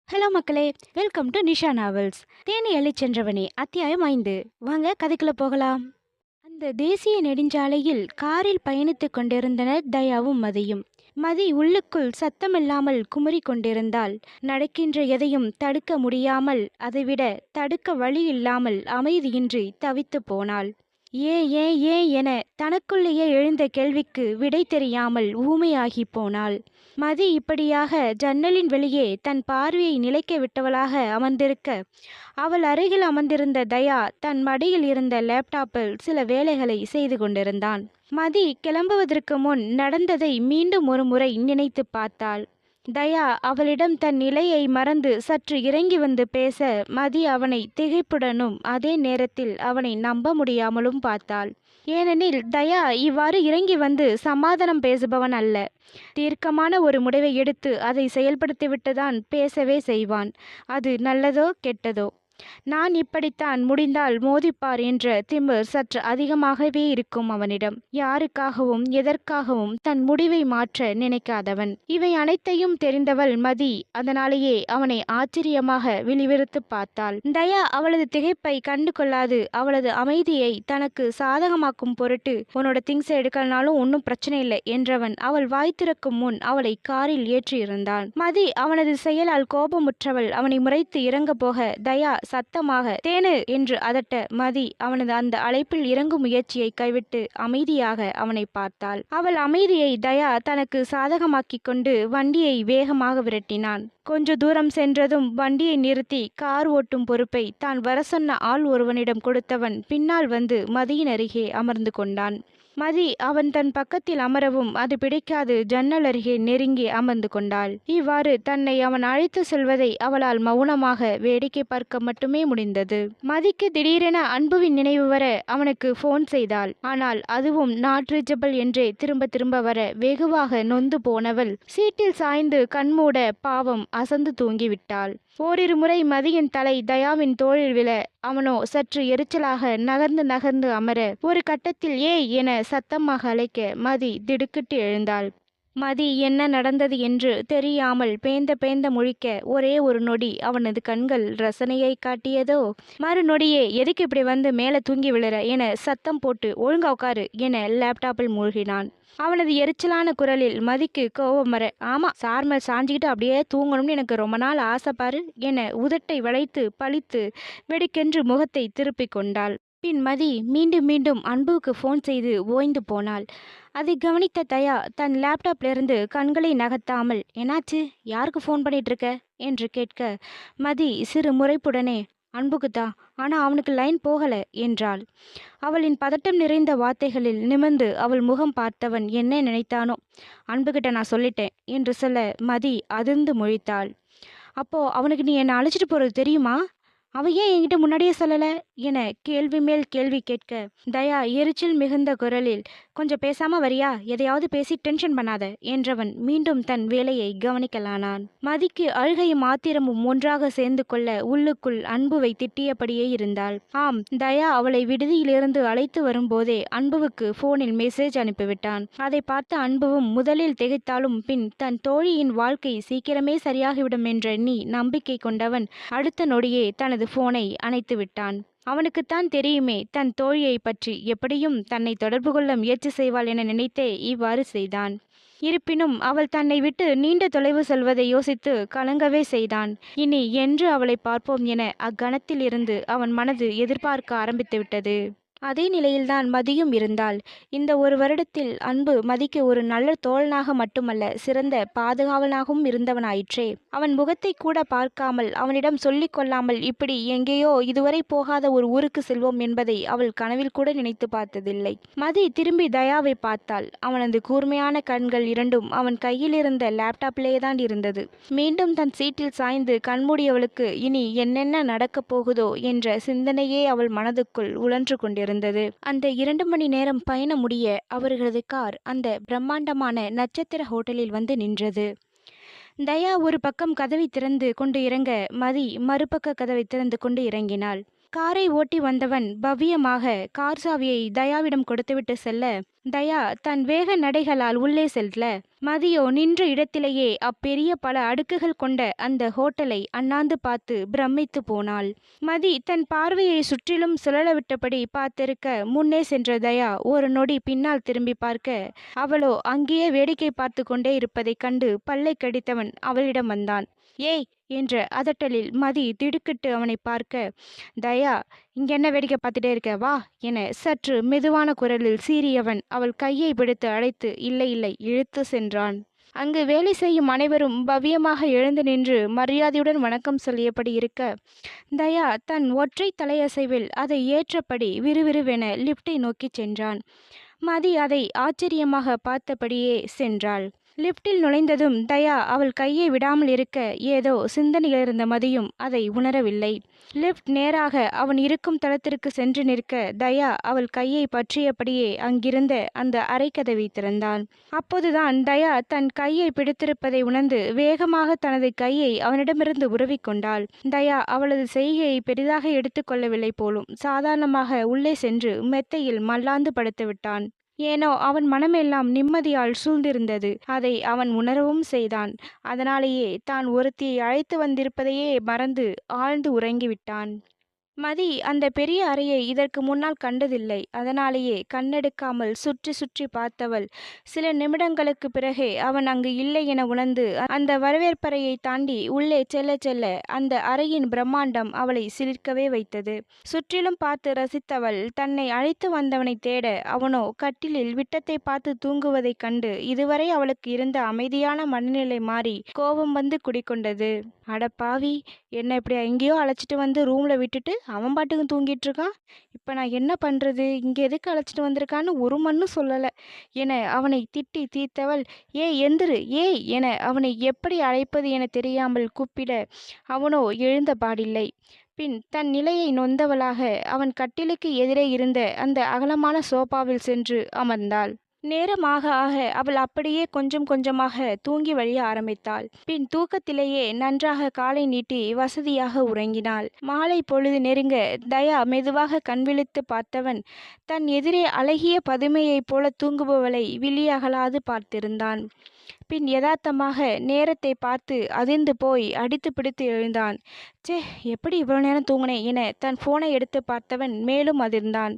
Hello மக்களே, welcome to Nisha novels. தேனி அள்ளிச் சென்றவனே அத்தியாயம் 5. வாங்க கதைக்குள்ள போகலாம். அந்த தேசிய நெடுஞ்சாலையில் காரில் பயணித்துக் கொண்டிருந்தனர் தயாவும் மதியும். மதி உள்ளுக்குள் சத்தமில்லாமல் குமுறிக் கொண்டிருந்தாள். நடக்கின்ற எதையும் தடுக்க முடியாமல், அதைவிட தடுக்க வழி இல்லாமல் அமைதியின்றி தவித்து போனாள். ஏன் ஏன் ஏன் என தனக்குள்ளேயே எழுந்த கேள்விக்கு விடை தெரியாமல் ஊமையாகி போனாள். மதி இப்படியாக ஜன்னலின் வெளியே தன் பார்வையை நிலைக்க விட்டவளாக அமர்ந்திருக்க, அவள் அருகில் அமர்ந்திருந்த தயா தன் மடியில் இருந்த லேப்டாப்பில் சில வேலைகளை செய்து கொண்டிருந்தான். மதி கிளம்புவதற்கு முன் நடந்ததை மீண்டும் ஒரு முறை நினைத்து பார்த்தாள். தயா அவளிடம் தன் நிலையை மறந்து சற்று இறங்கி வந்து பேச, மதி அவனை திகைப்புடனும் அதே நேரத்தில் அவனை நம்ப முடியாமலும் பார்த்தாள். ஏனெனில் தயா இவ்வாறு இறங்கி வந்து சமாதானம் பேசுபவன் அல்ல. தீர்க்கமான ஒரு முடிவை எடுத்து அதை செயல்படுத்திவிட்டுதான் பேசவே செய்வான். அது நல்லதோ கெட்டதோ. நான் இப்படித்தான், முடிந்தால் மோதிப்பார் என்ற திமிர் சற்று அதிகமாகவே இருக்கும் அவனிடம். யாருக்காகவும் எதற்காகவும் தன் முடிவை மாற்ற நினைக்காதவன். இவை அனைத்தையும் தெரிந்தவள் மதி. அதனாலேயே அவனை ஆச்சரியமாக விழிவிறுத்து பார்த்தாள். தயா அவளது திகைப்பை கண்டு கொள்ளாது அவளது அமைதியை தனக்கு சாதகமாக்கும் பொருட்டு, உன்னோட திங்ஸ் எடுக்கலனாலும் ஒன்றும் பிரச்சனை இல்லை என்றவன் அவள் வாய் திறக்கும் முன் அவளை காரில் ஏற்றியிருந்தான். மதி அவனது செயலால் கோபமுற்றவள் அவனை முறைத்து இறங்க போக, தயா சத்தமாக தேனு என்று அதட்ட, மதி அவனது அந்த அழைப்பில் இறங்கும் முயற்சியை கைவிட்டு அமைதியாக அவனை பார்த்தாள். அவள் அமைதியை தயா தனக்கு சாதகமாக்கிக் கொண்டு வண்டியை வேகமாக விரட்டினான். கொஞ்ச தூரம் சென்றதும் வண்டியை நிறுத்தி கார் ஓட்டும் பொறுப்பை தான் வர சொன்ன ஆள் ஒருவனிடம் கொடுத்தவன் பின்னால் வந்து மதியின் அருகே அமர்ந்து கொண்டான். மதி அவன் தன் பக்கத்தில் அமரவும் அது பிடிக்காது ஜன்னல் அருகே நெருங்கி அமர்ந்து கொண்டாள். இவ்வாறு தன்னை அவன் அழைத்து செல்வதை அவளால் மௌனமாக வேடிக்கை பார்க்க மட்டுமே முடிந்தது. மதிக்கு திடீரென அன்புவின் நினைவு வர அவனுக்கு போன் செய்தாள். ஆனால் அதுவும் நாட் ரீச்சபிள் என்றே திரும்ப திரும்ப வர வெகுவாக நொந்து போனவள் சீட்டில் சாய்ந்து கண்மூட பாவம் அசந்து தூங்கிவிட்டாள். ஓரிரு முறை மதியின் தலை தயாவின் தோளில் விழ, அவனோ சற்று எரிச்சலாக நகர்ந்து நகர்ந்து அமர, ஒரு கட்டத்தில் ஏய் என சத்தமாக அழைக்க மதி திடுக்கிட்டு எழுந்தாள். மதி என்ன நடந்தது என்று தெரியாமல் பேந்த பேந்த முழிக்க, ஒரே ஒரு நொடி அவனது கண்கள் ரசனையை காட்டியதோ. மறுநொடியே எதுக்கு இப்படி வந்து மேலே தூங்கி விழுற என சத்தம் போட்டு ஒழுங்கா உட்காரு என லேப்டாப்பில் மூழ்கினான். அவனது எரிச்சலான குரலில் மதிக்கு கோபம் வர, ஆமா சார்மல் சாஞ்சிக்கிட்டு அப்படியே தூங்கணும்னு எனக்கு ரொம்ப நாள் ஆசைப்பாரு என உதட்டை வளைத்து பழித்து வெடிக்கென்று முகத்தை திருப்பிக் கொண்டாள். பின் மதி மீண்டும் மீண்டும் அன்புவுக்கு ஃபோன் செய்து ஓய்ந்து போனாள். அதை கவனித்த தயா தன் லேப்டாப்லேருந்து கண்களை நகர்த்தாமல், என்னாச்சு, யாருக்கு ஃபோன் பண்ணிட்டு இருக்க என்று கேட்க, மதி சிறு முறைப்புடனே, அன்புக்குத்தான், ஆனால் அவனுக்கு லைன் போகலை என்றாள். அவளின் பதட்டம் நிறைந்த வார்த்தைகளில் நிமிர்ந்து அவள் முகம் பார்த்தவன் என்ன நினைத்தானோ. அன்புகிட்ட நான் சொல்லிட்டேன் என்று சொல்ல மதி அதிர்ந்து முழித்தாள். அப்போ அவனுக்கு நீ என்னை அழைச்சிட்டு போறது தெரியுமா? அவ ஏன் என்கிட்ட முன்னாடியே சொல்லல என கேள்வி மேல் கேள்வி கேட்க, தயா எரிச்சல் மிகுந்த குரலில், கொஞ்சம் பேசாம வரியா, எதையாவது பேசி டென்ஷன் பண்ணாத என்றவன் மீண்டும் தன் வேலையை கவனிக்கலானான். மதிக்கு அழுகையும் ஆத்திரமும் ஒன்றாக சேர்ந்து கொள்ள உள்ளுக்குள் அன்புவை திட்டியபடியே இருந்தாள். ஆம், தயா அவளை விடுதியிலிருந்து அழைத்து வரும்போதே அன்புவுக்கு போனில் மெசேஜ் அனுப்பிவிட்டான். அதை பார்த்த அன்புவும் முதலில் திகைத்தாலும் பின் தன் தோழியின் வாழ்க்கை சீக்கிரமே சரியாகிவிடும் என்ற நம்பிக்கை கொண்டவன் அடுத்த நொடியே தனது போனை அணைத்து விட்டான். அவனுக்குத்தான் தெரியுமே தன் தோழியை பற்றி, எப்படியும் தன்னை தொடர்பு கொள்ள முயற்சி செய்வாள் என நினைத்தே இவ்வாறு செய்தான். இருப்பினும் அவள் தன்னை விட்டு நீண்ட தொலைவு செல்வதை யோசித்து கலங்கவே செய்தான். இனி என்று அவளை பார்ப்போம் என அக்கணத்தில் இருந்து அவன் மனது எதிர்பார்க்க ஆரம்பித்து விட்டது. அதே நிலையில்தான் மதியும் இருந்தாள். இந்த ஒரு வருடத்தில் அன்பு மதிக்கு ஒரு நல்ல தோழனாக மட்டுமல்ல, சிறந்த பாதுகாவலனாகவும் இருந்தவனாயிற்றே. அவன் முகத்தை கூட பார்க்காமல், அவனிடம் சொல்லிக் கொள்ளாமல் இப்படி எங்கேயோ இதுவரை போகாத ஒரு ஊருக்கு செல்வோம் என்பதை அவள் கனவில் கூட நினைத்து பார்த்ததில்லை. மதி திரும்பி தயாவை பார்த்தாள். அவனது கூர்மையான கண்கள் இரண்டும் அவன் கையில் இருந்த லேப்டாப்பிலேதான் இருந்தது. மீண்டும் தன் சீட்டில் சாய்ந்து கண்மூடியவளுக்கு இனி என்னென்ன நடக்கப் போகுதோ என்ற சிந்தனையே அவள் மனதுக்குள் உழன்று கொண்டிருந்தது. அந்த 2 மணி நேரம் பயணம் முடிய அவர்களது கார் அந்த பிரம்மாண்டமான நட்சத்திர ஹோட்டலில் வந்து நின்றது. தயா ஒரு பக்கம் கதவை திறந்து கொண்டு இறங்க, மதி மறுபக்க கதவை திறந்து கொண்டு இறங்கினாள். காரை ஓட்டி வந்தவன் பவ்யமாக கார் சாவியை தயாவிடம் கொடுத்துவிட்டு செல்ல, தயா தன் வேக நடைகளால் உள்ளே செல்ல, மதியோ நின்ற இடத்திலேயே அப்பெரிய பல அடுக்குகள் கொண்ட அந்த ஹோட்டலை அண்ணாந்து பார்த்து பிரமித்து போனாள். மதி தன் பார்வையை சுற்றிலும் சுழலவிட்டபடி பார்த்திருக்க, முன்னே சென்ற தயா ஒரு நொடி பின்னால் திரும்பி பார்க்க, அவளோ அங்கேயே வேடிக்கை பார்த்து கொண்டே இருப்பதைக் கண்டு பல்லை கடித்தவன் அவளிடம் வந்தான். ஏய் என்ற அதட்டலில் மதி திடுக்கிட்டு அவனை பார்க்க, தயா இங்கென்ன வேடிக்கை பார்த்துட்டே இருக்க, வா என சற்று மெதுவான குரலில் சீறியவன் அவள் கையை பிடித்து அழைத்து இல்லை இல்லை இழுத்து சென்றான். அங்கு வேலை செய்யும் அனைவரும் பவ்யமாக எழுந்து நின்று மரியாதையுடன் வணக்கம் சொல்லியபடி இருக்க, தயா தன் ஒற்றை தலையசைவில் அதை ஏற்றபடி விறுவிறுவென லிப்டை நோக்கி சென்றான். மதி அதை ஆச்சரியமாக பார்த்தபடியே சென்றாள். லிப்டில் நுழைந்ததும் தயா அவள் கையை விடாமல் இருக்க, ஏதோ சிந்தனையில் இருந்த மதியும் அதை உணரவில்லை. லிப்ட் நேராக அவன் இருக்கும் தளத்திற்கு சென்று நிற்க, தயா அவள் கையை பற்றியபடியே அங்கிருந்த அந்த அறைக்கதவை திறந்தான். அப்போதுதான் தயா தன் கையை பிடித்திருப்பதை உணர்ந்து வேகமாக தனது கையை அவனிடமிருந்து உருவிக்கொண்டாள். தயா அவளது செய்கையை பெரிதாக எடுத்துக்கொள்ளவில்லை போலும். சாதாரணமாக உள்ளே சென்று மெத்தையில் மல்லாந்து படுத்து விட்டான். ஏனோ அவன் மனமெல்லாம் நிம்மதியால் சூழ்ந்திருந்தது. அதை அவன் உணரவும் செய்தான். அதனாலேயே தான் ஒருத்தியை அழைத்து வந்திருப்பதையே மறந்து ஆழ்ந்து உறங்கிவிட்டான். மதி அந்த பெரிய அறையை இதற்கு முன்னால் கண்டதில்லை. அதனாலேயே கண்ணெடுக்காமல் சுற்றி சுற்றி பார்த்தவள் சில நிமிடங்களுக்கு பிறகே அவன் அங்கு இல்லை என உணர்ந்து அந்த வரவேற்பறையை தாண்டி உள்ளே செல்ல செல்ல அந்த அறையின் பிரம்மாண்டம் அவளை சிலிர்க்கவே வைத்தது. சுற்றிலும் பார்த்து ரசித்தவள் தன்னை அழைத்து வந்தவனை தேட, அவனோ கட்டிலில் விட்டத்தை பார்த்து தூங்குவதைக் கண்டு இதுவரை அவளுக்கு இருந்த அமைதியான மனநிலை மாறி கோபம் வந்து குடிக்கொண்டது. அட பாவி, என்னை இப்படி எங்கேயோ அழைச்சிட்டு வந்து ரூம்ல விட்டுட்டு அவன் பாட்டுக்கு தூங்கிட்டு இருக்கான். இப்போ நான் என்ன பண்ணுறது, இங்கே எதுக்கு அழைச்சிட்டு வந்திருக்கான்னு ஒரு மண்ணும் சொல்லலை என அவனை திட்டி தீர்த்தவள், ஏய் எந்திரு ஏய் என அவனை எப்படி அழைப்பது என தெரியாமல் கூப்பிட, அவனோ எழுந்த பாடில்லை. பின் தன் நிலையை நொந்தவளாக அவன் கட்டிலுக்கு எதிரே இருந்த அந்த அகலமான சோபாவில் சென்று அமர்ந்தாள். நேரமாக ஆக அவள் அப்படியே கொஞ்சம் கொஞ்சமாக தூங்கி வழிய ஆரம்பித்தாள். பின் தூக்கத்திலேயே நன்றாக காலை நீட்டி வசதியாக உறங்கினாள். மாலை பொழுது நெருங்க தயா மெதுவாக கண்விழித்து பார்த்தவன் தன் எதிரே அழகிய பதுமையைப் போல தூங்குபவளை விழியகலாது பார்த்திருந்தான். பின் யதார்த்தமாக நேரத்தை பார்த்து அதிர்ந்து போய் அடித்து பிடித்து எழுந்தான். சே, எப்படி இவ்வளோ நேரம் தூங்கினேன் என தன் போனை எடுத்து பார்த்தவன் மேலும் அதிர்ந்தான்.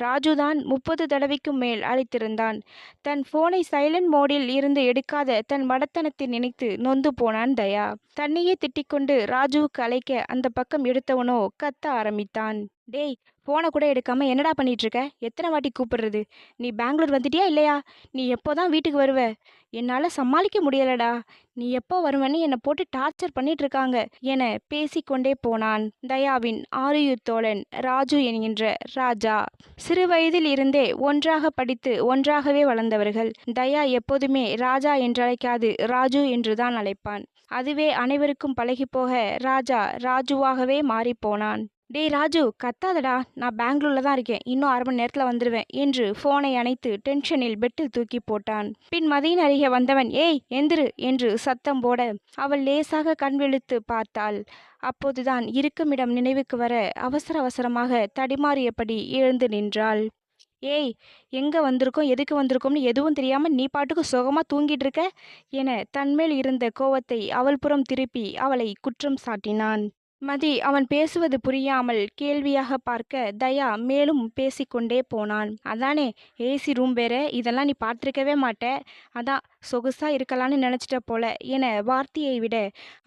ராஜுதான் 30 தடவைக்கும் மேல் அழைத்திருந்தான். தன் போனை சைலண்ட் மோடில் இருந்து எடுக்காத தன் மடத்தனத்தை நினைத்து நொந்து போனான் தயா. தன்னையே திட்டிக்கொண்டு ராஜுவுக்கு அழைக்க அந்த பக்கம் எடுத்தவனோ கத்த ஆரம்பித்தான். டேய், போனை கூட எடுக்காம என்னடா பண்ணிட்டு இருக்க? எத்தனை வாட்டி கூப்பிடுறது? நீ பெங்களூர் வந்துட்டியா இல்லையா? நீ எப்போதான் வீட்டுக்கு வருவ? என்னால் சமாளிக்க முடியலடா. நீ எப்போ வருவன்னு என்னை போட்டு டார்ச்சர் பண்ணிட்டு இருக்காங்க என பேசிக்கொண்டே போனான் தயாவின் ஆரியூர் தோழன் ராஜு என்கின்ற ராஜா. சிறு வயதில் இருந்தே ஒன்றாக படித்து ஒன்றாகவே வளர்ந்தவர்கள். தயா எப்போதுமே ராஜா என்றழைக்காது ராஜு என்றுதான் அழைப்பான். அதுவே அனைவருக்கும் பழகிப்போக ராஜா ராஜுவாகவே மாறிப்போனான். டேய் ராஜு, கத்தாதடா, நான் பெங்களூர்ல தான் இருக்கேன், இன்னும் 1/2 மணி நேரத்தில் வந்துடுவேன் என்று போனை அணைத்து டென்ஷனில் பெட்டில் தூக்கி போட்டான். பின் மதியின் அருகே வந்தவன், ஏய் எந்திரு என்று சத்தம் போட அவள் லேசாக கண் விழித்து பார்த்தாள். அப்போதுதான் இருக்குமிடம் நினைவுக்கு வர அவசர அவசரமாக தடிமாறியபடி எழுந்து நின்றாள். ஏய், எங்கே வந்திருக்கோம் எதுக்கு வந்திருக்கோம்னு எதுவும் தெரியாமல் நீ பாட்டுக்கு சுகமாக தூங்கிட்டு இருக்க என தன்மேல் இருந்த கோவத்தை அவள் புறம் திருப்பி அவளை குற்றம் சாட்டினான். மதி அவன் பேசுவது புரியாமல் கேள்வியாக பார்க்க தயா மேலும் பேசிக்கொண்டே போனான். அதானே, ஏசி ரூம் வேற, இதெல்லாம் நீ பார்த்துருக்கவே மாட்ட, அதான் சொகுசா இருக்கலான்னு நினச்சிட்ட போல என வார்த்தையை விட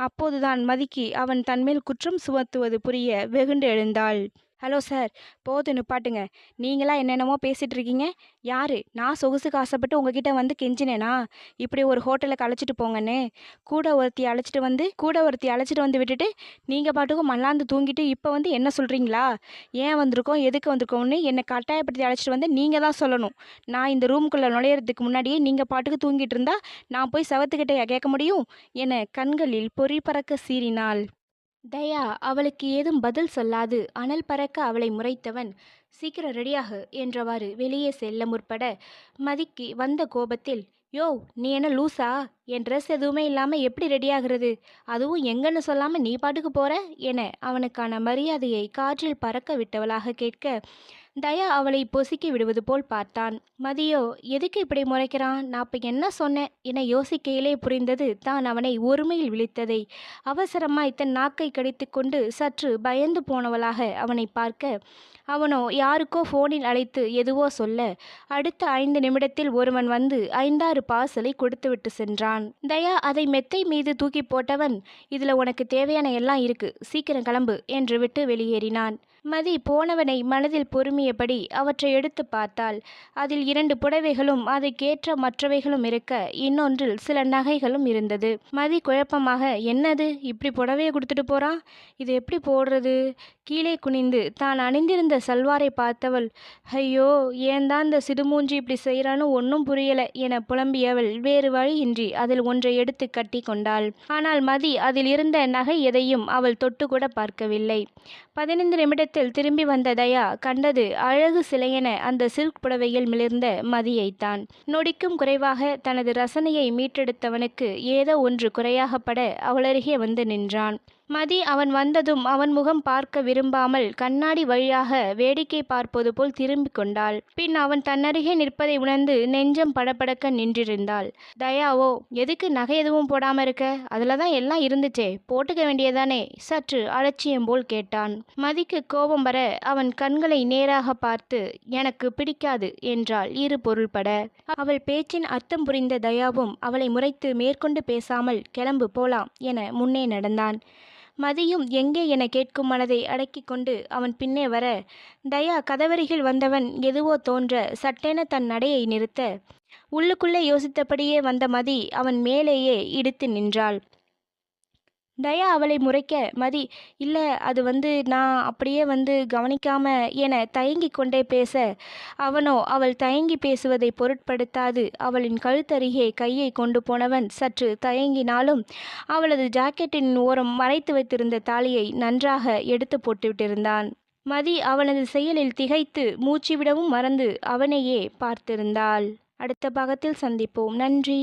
அப்போதுதான் மதிக்கு அவன் தன்மேல் குற்றம் சுமத்துவது புரிய வெகுண்டு எழுந்தாள். ஹலோ சார், போது நிப்பாட்டுங்க. நீங்களா என்னென்னமோ பேசிகிட்டு இருக்கீங்க. யார்? நான் சொகுசுக்கு ஆசைப்பட்டு உங்ககிட்ட வந்து கெஞ்சினேனா இப்படி ஒரு ஹோட்டலுக்கு அழைச்சிட்டு போங்கன்னு? கூட ஒருத்தி அழைச்சிட்டு வந்து விட்டுட்டு நீங்கள் பாட்டுக்கும் மல்லாந்து தூங்கிட்டு இப்போ வந்து என்ன சொல்கிறீங்களா? ஏன் வந்திருக்கோம் எதுக்கு வந்திருக்கோம்னு என்னை கட்டாயப்படுத்தி அழைச்சிட்டு வந்து நீங்கள் தான் சொல்லணும். நான் இந்த ரூமுக்குள்ளே நுழையிறதுக்கு முன்னாடியே நீங்கள் பாட்டுக்கு தூங்கிட்டு இருந்தா நான் போய் சவத்துக்கிட்ட கேட்க முடியும் என கண்களில் பொறி பறக்க சீறினாள். தயா அவளுக்கு ஏதும் பதில் சொல்லாது அனல் பறக்க அவளை முறைத்தவன், சீக்கிரம் ரெடியாகு என்றவாறு வெளியே செல்ல முற்பட மதிக்கு வந்த கோபத்தில், யோ நீ என்ன லூசா? என் ட்ரெஸ் எதுவுமே இல்லாமல் எப்படி ரெடி ஆகுறது? அதுவும் எங்கன்னு சொல்லாமல் நீ பாட்டுக்கு போற என அவனுக்கான மரியாதையை காற்றில் பறக்க விட்டவளாக கேட்க, தயா அவளை பொசுக்கி விடுவது போல் பார்த்தான். மதியோ எதுக்கு இப்படி முறைக்கிறான், நான் இப்போ என்ன சொன்னேன் என யோசிக்கையிலே புரிந்தது தான் அவனை ஒருமையில் விழித்ததை. அவசரமாய் தன் நாக்கை கடித்து கொண்டு சற்று பயந்து போனவளாக அவனை பார்க்க, அவனோ யாருக்கோ ஃபோனில் அழைத்து எதுவோ சொல்ல, அடுத்த 5 நிமிடத்தில் ஒருவன் வந்து 5-6 பார்சலை கொடுத்துவிட்டு சென்றான். தயா அதை மெத்தை மீது தூக்கி போட்டவன், இதில் உனக்கு தேவையான எல்லாம் இருக்கு, சீக்கிரம் கிளம்பு என்று விட்டு வெளியேறினான். மதி போனவனை மனதில் பொறுமியபடி அவற்றை எடுத்து பார்த்தாள். அதில் 2 புடவைகளும் அதற்கேற்ற மற்றவைகளும் இருக்க, இன்னொன்றில் சில நகைகளும் இருந்தது. மதி குழப்பமாக, என்னது இப்படி புடவையை கொடுத்துட்டு போறான், இது எப்படி போடுறது? கீழே குனிந்து தான் அணிந்திருந்த சல்வாரை பார்த்தவள், ஐயோ ஏன் தான் இந்த சிடுமூஞ்சி இப்படி செய்கிறான்னு ஒன்றும் புரியல என புலம்பியவள் வேறு வழியின்றி அதில் ஒன்றை எடுத்து கட்டி கொண்டாள். ஆனால் மதி அதில் இருந்த நகை எதையும் அவள் தொட்டு கூட பார்க்கவில்லை. 15 நிமிடத்தில் திரும்பி வந்த தயா கண்டது அழகு சிலையென அந்த சில்க் புடவையில் மிளிர்ந்த மதியைத்தான். நொடிக்கும் குறைவாக தனது ரசனையை மீட்டெடுத்தவனுக்கு ஏதோ ஒன்று குறையாகப்பட அவளருகே வந்து நின்றான். மதி அவன் வந்ததும் அவன் முகம் பார்க்க விரும்பாமல் கண்ணாடி வழியாக வேடிக்கை பார்ப்பது போல் திரும்பி கொண்டாள். பின் அவன் தன்னருகே நிற்பதை உணர்ந்து நெஞ்சம் படபடக்க நின்றிருந்தாள். தயாவோ, எதுக்கு நகை எதுவும் போடாம இருக்க, அதுல தான் எல்லாம் இருந்துச்சே, போட்டுக்க வேண்டியதானே சற்று அலட்சியம் போல் கேட்டான். மதிக்கு கோபம் வர அவன் கண்களை நேராக பார்த்து, எனக்கு பிடிக்காது என்றாள் இரு பொருள்பட. அவள் பேச்சின் அர்த்தம் புரிந்த தயாவும் அவளை முறைத்து மேற்கொண்டு பேசாமல் கிளம்பு போலாம் என முன்னே நடந்தான். மதியும் எங்கே என கேட்கும் மனதை அடக்கி கொண்டு அவன் பின்னே வர, தயா கதவருகில் வந்தவன் எதுவோ தோன்ற சட்டென தன் நடையை நிறுத்த, உள்ளுக்குள்ளே யோசித்தபடியே வந்த மதி அவன் மேலேயே இடித்து நின்றாள். தயா அவளை முறைக்க, மதி இல்லை அது நான் அப்படியே கவனிக்காம என தயங்கி கொண்டே பேச, அவனோ அவள் தயங்கி பேசுவதை பொருட்படுத்தாது அவளின் கழுத்தருகே கையை கொண்டு போனவன் சற்று தயங்கினாலும் அவளது ஜாக்கெட்டின் ஓரம் மறைத்து வைத்திருந்த தாலியை நன்றாக எடுத்து போட்டுவிட்டிருந்தான். மதி அவனது செயலில் திகைத்து மூச்சுவிடவும் மறந்து அவனையே பார்த்திருந்தாள். அடுத்த பாகத்தில் சந்திப்போம். நன்றி.